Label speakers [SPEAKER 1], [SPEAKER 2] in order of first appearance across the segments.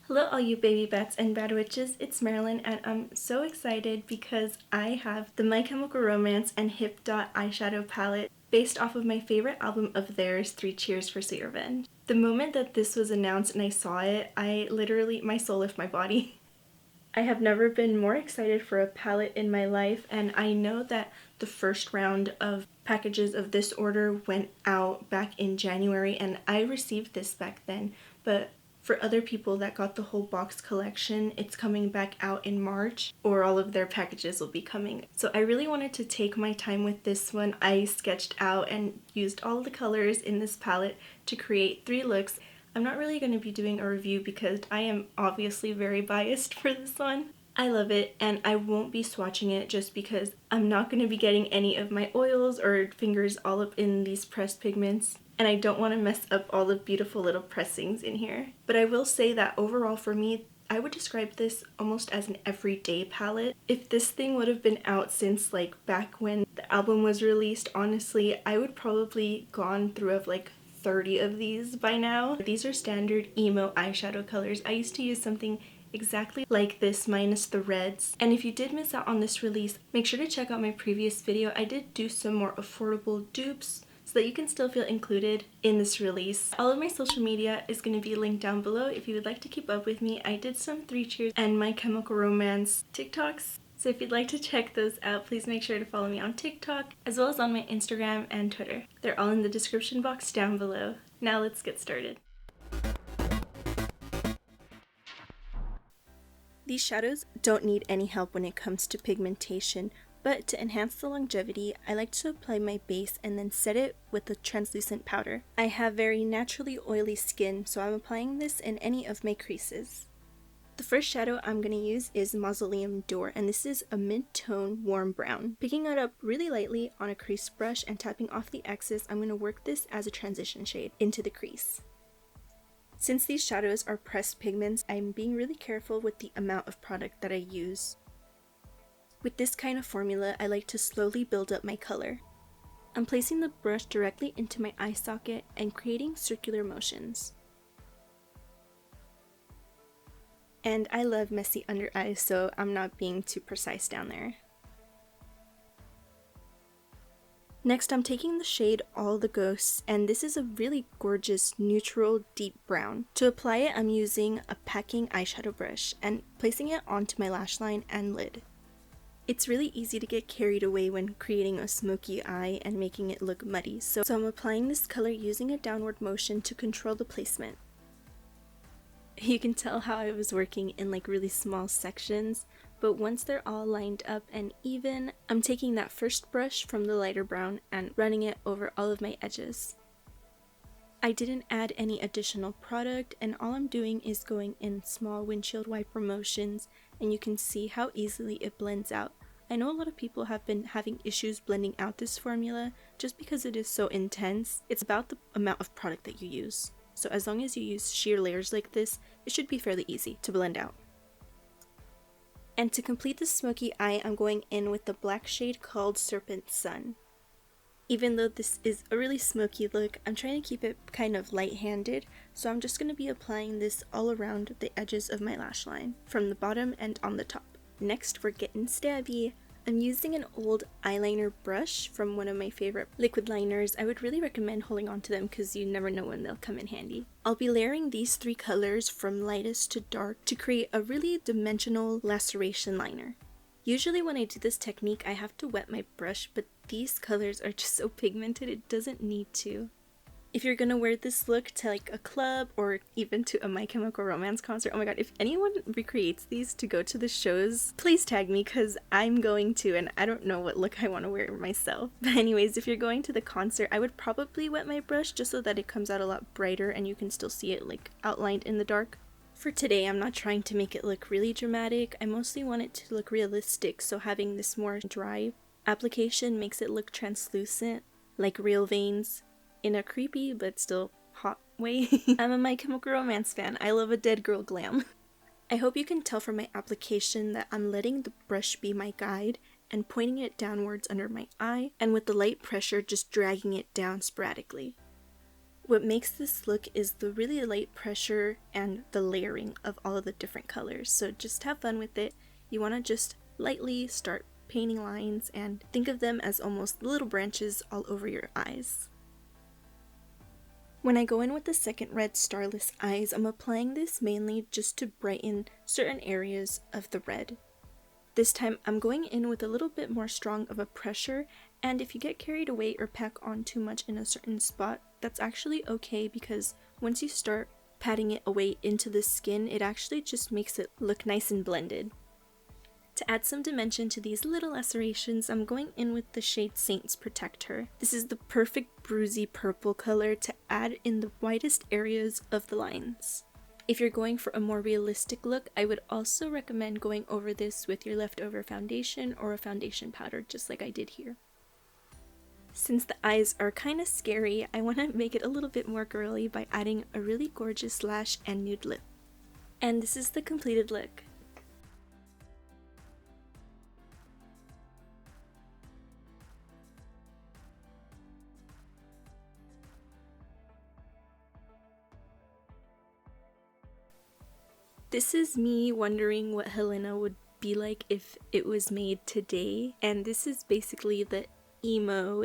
[SPEAKER 1] Hello all you baby bats and bad witches, it's Marilyn and I'm so excited because I have the My Chemical Romance and Hipdot eyeshadow palette based off of my favorite album of theirs, 3 Cheers for Sweet Revenge. The moment that this was announced and I saw it, my soul left my body. I have never been more excited for a palette in my life, and I know that the first round of packages of this order went out back in January and I received this back then, but for other people that got the whole box collection, it's coming back out in March, or all of their packages will be coming. So I really wanted to take my time with this one. I sketched out and used all the colors in this palette to create 3 looks. I'm not really going to be doing a review because I am obviously very biased for this one. I love it, and I won't be swatching it just because I'm not going to be getting any of my oils or fingers all up in these pressed pigments, and I don't want to mess up all the beautiful little pressings in here. But I will say that overall for me, I would describe this almost as an everyday palette. If this thing would have been out since like back when the album was released, honestly, I would probably gone through like 30 of these by now. These are standard emo eyeshadow colors. I used to use something exactly like this minus the reds. And if you did miss out on this release, make sure to check out my previous video. I did do some more affordable dupes so that you can still feel included in this release. All of my social media is going to be linked down below if you would like to keep up with me. I did some 3 Cheers and My Chemical Romance TikToks, so if you'd like to check those out, please make sure to follow me on TikTok as well as on my Instagram and Twitter. They're all in the description box down below. Now let's get started. These shadows don't need any help when it comes to pigmentation, but to enhance the longevity, I like to apply my base and then set it with a translucent powder. I have very naturally oily skin, so I'm applying this in any of my creases. The first shadow I'm going to use is Mausoleum Door, and this is a mid-tone warm brown. Picking it up really lightly on a crease brush and tapping off the excess, I'm going to work this as a transition shade into the crease. Since these shadows are pressed pigments, I'm being really careful with the amount of product that I use. With this kind of formula, I like to slowly build up my color. I'm placing the brush directly into my eye socket and creating circular motions. And I love messy under eyes, so I'm not being too precise down there. Next, I'm taking the shade All the Ghosts, and this is a really gorgeous neutral deep brown. To apply it, I'm using a packing eyeshadow brush and placing it onto my lash line and lid. It's really easy to get carried away when creating a smoky eye and making it look muddy, so I'm applying this color using a downward motion to control the placement. You can tell how I was working in like really small sections, but once they're all lined up and even, I'm taking that first brush from the lighter brown and running it over all of my edges. I didn't add any additional product, and all I'm doing is going in small windshield wiper motions, and you can see how easily it blends out. I know a lot of people have been having issues blending out this formula just because it is so intense. It's about the amount of product that you use. So as long as you use sheer layers like this, it should be fairly easy to blend out. And to complete the smoky eye, I'm going in with the black shade called Serpent Sun. Even though this is a really smoky look, I'm trying to keep it kind of light-handed, so I'm just going to be applying this all around the edges of my lash line, from the bottom and on the top. Next, we're getting stabby. I'm using an old eyeliner brush from one of my favorite liquid liners. I would really recommend holding on to them because you never know when they'll come in handy. I'll be layering these 3 colors from lightest to dark to create a really dimensional laceration liner. Usually when I do this technique, I have to wet my brush, but these colors are just so pigmented it doesn't need to. If you're gonna wear this look to like a club or even to a My Chemical Romance concert, oh my god, if anyone recreates these to go to the shows, please tag me because I'm going to, and I don't know what look I want to wear myself. But anyways, if you're going to the concert, I would probably wet my brush just so that it comes out a lot brighter and you can still see it like outlined in the dark. For today, I'm not trying to make it look really dramatic. I mostly want it to look realistic, so having this more dry application makes it look translucent, like real veins, in a creepy but still hot way. I'm a My Chemical Romance fan. I love a dead girl glam. I hope you can tell from my application that I'm letting the brush be my guide and pointing it downwards under my eye, and with the light pressure just dragging it down sporadically. What makes this look is the really light pressure and the layering of all of the different colors, so just have fun with it. You want to just lightly start painting lines and think of them as almost little branches all over your eyes. When I go in with the second red Starless Eyes, I'm applying this mainly just to brighten certain areas of the red. This time I'm going in with a little bit more strong of a pressure, and if you get carried away or pack on too much in a certain spot, that's actually okay, because once you start patting it away into the skin, it actually just makes it look nice and blended. To add some dimension to these little lacerations, I'm going in with the shade Saints Protector. This is the perfect bruisey purple color to add in the widest areas of the lines. If you're going for a more realistic look, I would also recommend going over this with your leftover foundation or a foundation powder, just like I did here. Since the eyes are kind of scary, I want to make it a little bit more girly by adding a really gorgeous lash and nude lip. And this is the completed look. This is me wondering what Helena would be like if it was made today, and this is basically the emo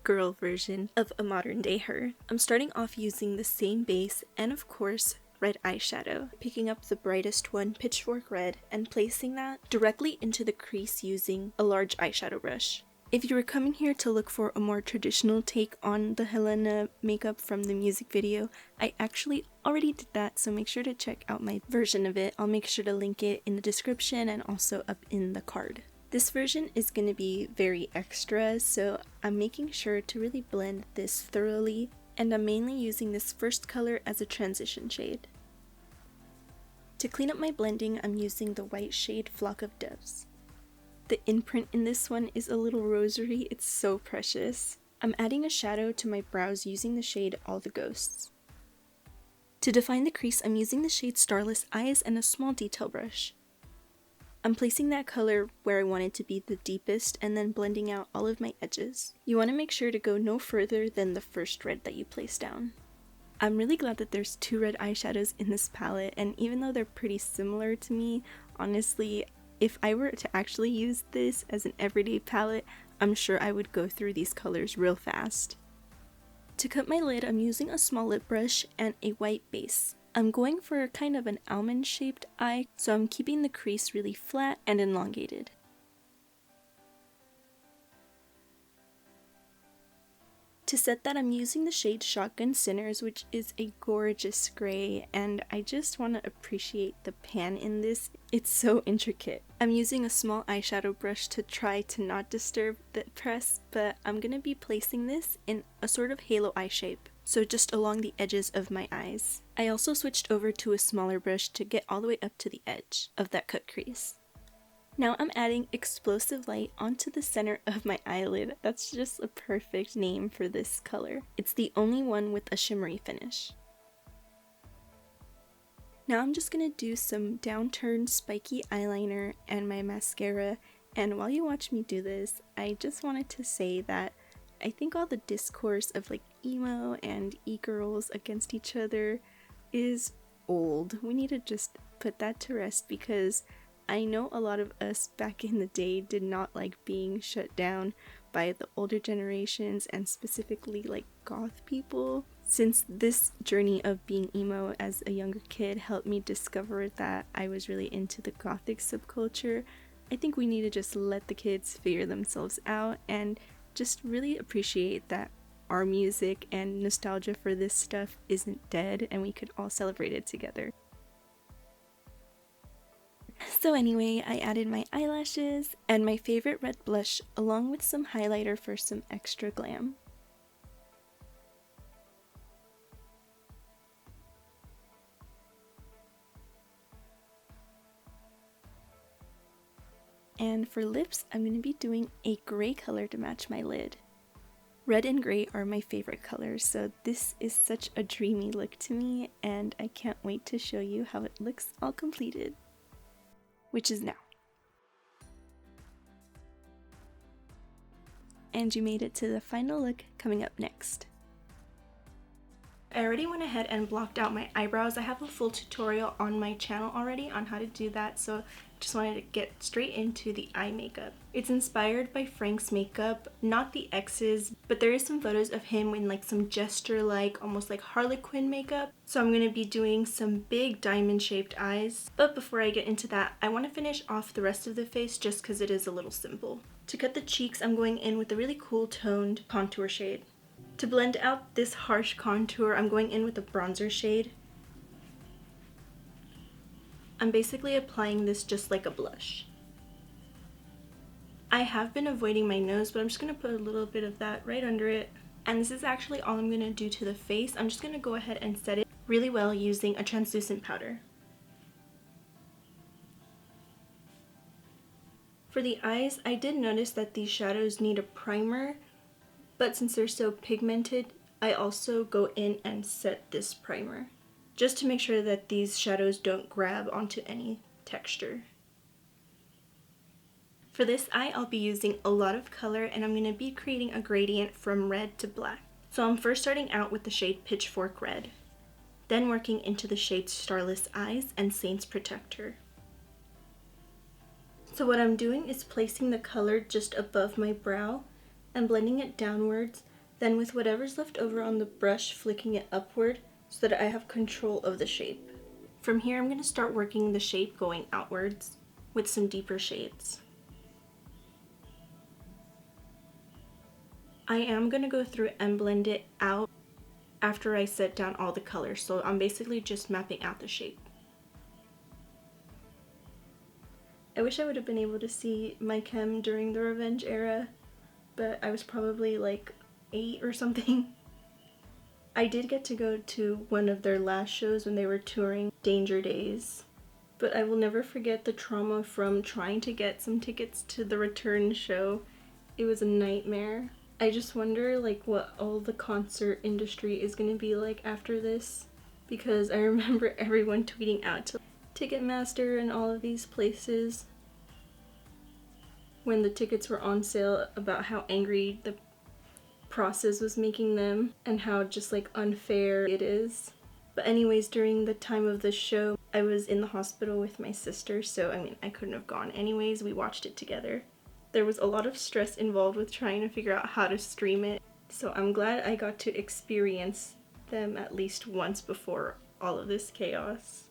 [SPEAKER 1] girl version of a modern day her. I'm starting off using the same base and of course red eyeshadow, picking up the brightest one, Pitchfork Red, and placing that directly into the crease using a large eyeshadow brush. If you were coming here to look for a more traditional take on the Helena makeup from the music video, I actually already did that, so make sure to check out my version of it. I'll make sure to link it in the description and also up in the card. This version is going to be very extra, so I'm making sure to really blend this thoroughly, and I'm mainly using this first color as a transition shade. To clean up my blending, I'm using the white shade Flock of Doves. The imprint in this one is a little rosary, it's so precious. I'm adding a shadow to my brows using the shade All the Ghosts. To define the crease, I'm using the shade Starless Eyes and a small detail brush. I'm placing that color where I want it to be the deepest and then blending out all of my edges. You want to make sure to go no further than the first red that you place down. I'm really glad that there's 2 red eyeshadows in this palette, and even though they're pretty similar to me, honestly, if I were to actually use this as an everyday palette, I'm sure I would go through these colors real fast. To cut my lid, I'm using a small lip brush and a white base. I'm going for kind of an almond shaped eye, so I'm keeping the crease really flat and elongated. To set that, I'm using the shade Shotgun Sinners, which is a gorgeous gray, and I just want to appreciate the pan in this. It's so intricate. I'm using a small eyeshadow brush to try to not disturb the press, but I'm going to be placing this in a sort of halo eye shape, so just along the edges of my eyes. I also switched over to a smaller brush to get all the way up to the edge of that cut crease. Now I'm adding Explosive Light onto the center of my eyelid. That's just a perfect name for this color. It's the only one with a shimmery finish. Now I'm just going to do some downturned spiky eyeliner and my mascara, and while you watch me do this, I just wanted to say that I think all the discourse of like emo and e-girls against each other is old. We need to just put that to rest, because I know a lot of us back in the day did not like being shut down by the older generations, and specifically like goth people. Since this journey of being emo as a younger kid helped me discover that I was really into the gothic subculture, I think we need to just let the kids figure themselves out and just really appreciate that our music and nostalgia for this stuff isn't dead, and we could all celebrate it together. So anyway, I added my eyelashes and my favorite red blush along with some highlighter for some extra glam. And for lips, I'm going to be doing a gray color to match my lid. Red and gray are my favorite colors, so this is such a dreamy look to me, and I can't wait to show you how it looks all completed, which is now. And you made it to the final look coming up next. I already went ahead and blocked out my eyebrows. I have a full tutorial on my channel already on how to do that, so just wanted to get straight into the eye makeup. It's inspired by Frank's makeup, not the ex's, but there is some photos of him in like some gesture-like, almost like Harlequin makeup. So I'm going to be doing some big diamond-shaped eyes. But before I get into that, I want to finish off the rest of the face just because it is a little simple. To cut the cheeks, I'm going in with a really cool toned contour shade. To blend out this harsh contour, I'm going in with a bronzer shade. I'm basically applying this just like a blush. I have been avoiding my nose, but I'm just going to put a little bit of that right under it. And this is actually all I'm going to do to the face. I'm just going to go ahead and set it really well using a translucent powder. For the eyes, I did notice that these shadows need a primer, but since they're so pigmented, I also go in and set this primer, just to make sure that these shadows don't grab onto any texture. For this eye, I'll be using a lot of color, and I'm going to be creating a gradient from red to black. So I'm first starting out with the shade Pitchfork Red, then working into the shades Starless Eyes and Saint's Protector. So what I'm doing is placing the color just above my brow and blending it downwards, then with whatever's left over on the brush, flicking it upward so that I have control of the shape. From here, I'm going to start working the shape going outwards with some deeper shades. I am going to go through and blend it out after I set down all the colors, so I'm basically just mapping out the shape. I wish I would have been able to see my chem during the Revenge era, but I was probably like 8 or something. I did get to go to one of their last shows when they were touring Danger Days, but I will never forget the trauma from trying to get some tickets to the return show. It was a nightmare. I just wonder like what all the concert industry is going to be like after this, because I remember everyone tweeting out to Ticketmaster and all of these places when the tickets were on sale about how angry the process was making them and how just like unfair it is. But anyways, during the time of the show, I was in the hospital with my sister, so I mean I couldn't have gone anyways. We watched it together. There was a lot of stress involved with trying to figure out how to stream it, so I'm glad I got to experience them at least once before all of this chaos.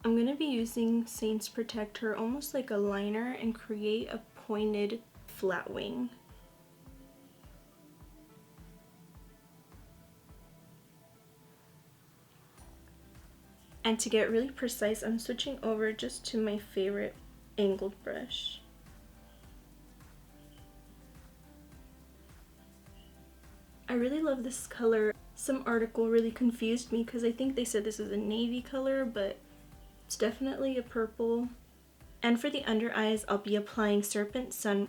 [SPEAKER 1] I'm going to be using Saint's Protector almost like a liner and create a pointed flat wing. And to get really precise, I'm switching over just to my favorite angled brush. I really love this color. Some article really confused me because I think they said this is a navy color, but it's definitely a purple. And for the under eyes, I'll be applying Serpent Sun.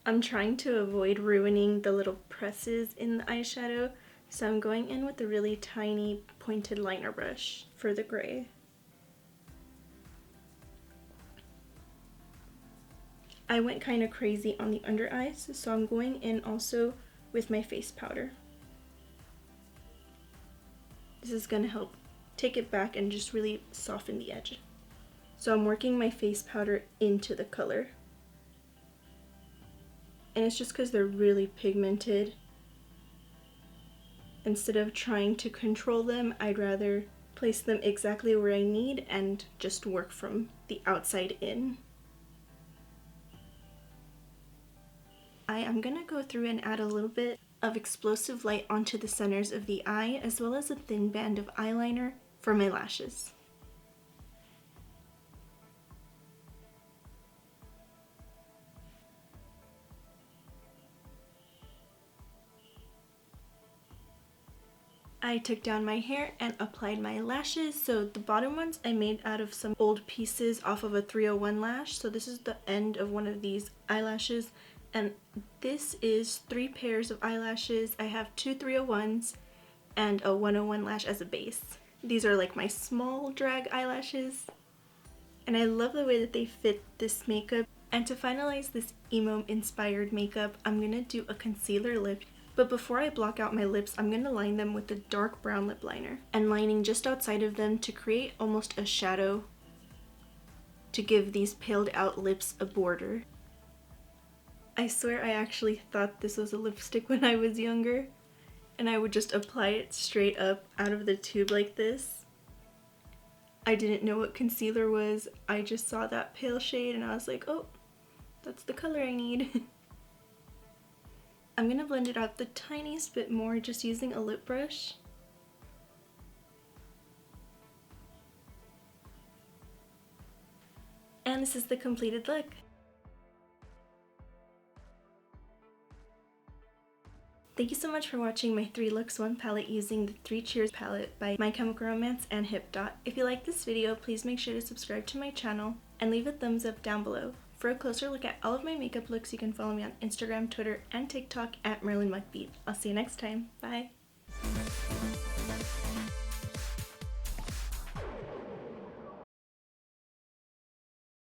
[SPEAKER 1] I'm trying to avoid ruining the little presses in the eyeshadow, so I'm going in with a really tiny pointed liner brush for the gray. I went kind of crazy on the under eyes, so I'm going in also with my face powder. This is going to help take it back and just really soften the edge. So I'm working my face powder into the color. And it's just because they're really pigmented. Instead of trying to control them, I'd rather place them exactly where I need and just work from the outside in. I am going to go through and add a little bit of explosive light onto the centers of the eye, as well as a thin band of eyeliner for my lashes. I took down my hair and applied my lashes. So the bottom ones I made out of some old pieces off of a 301 lash. So this is the end of one of these eyelashes. And this is 3 pairs of eyelashes. I have 2 301s and a 101 lash as a base. These are like my small drag eyelashes. And I love the way that they fit this makeup. And to finalize this emo-inspired makeup, I'm gonna do a concealer lip. But before I block out my lips, I'm gonna line them with a dark brown lip liner and lining just outside of them to create almost a shadow to give these paled out lips a border. I swear I actually thought this was a lipstick when I was younger, and I would just apply it straight up out of the tube like this. I didn't know what concealer was. I just saw that pale shade and I was like, oh, that's the color I need. I'm gonna blend it out the tiniest bit more just using a lip brush. And this is the completed look. Thank you so much for watching my 3 looks 1 palette using the 3 Cheers palette by My Chemical Romance and Hipdot. If you like this video, please make sure to subscribe to my channel and leave a thumbs up down below. For a closer look at all of my makeup looks, you can follow me on Instagram, Twitter, and TikTok at MarilynMugBeat. I'll see you next time. Bye!